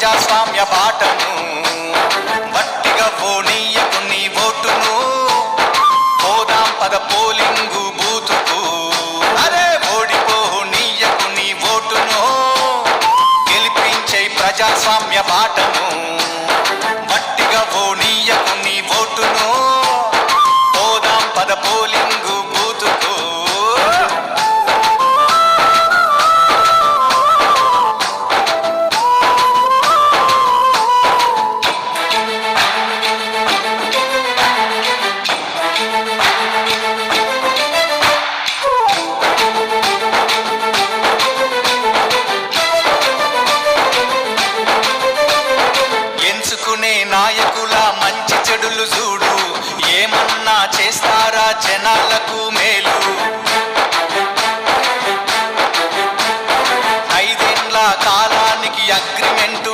ప్రజాస్వామ్య బాటను వట్టిగా ఓనీయకు నీ ఓటును పోదాం పద పోలింగు బూతుకు అరే ఓడిపో నీయకు నీ ఓటును గెలిపించే ప్రజాస్వామ్య బాటను వట్టిగా ఓనీయకు నీ ఓటును పోదాం పద పోలింగు బూతుకు నాయకుల మంచి చెడులు చూడు ఏమన్నా చేస్తారా జనాలకు మేలు 5 ఏళ్ల కాలానికి అగ్రిమెంటు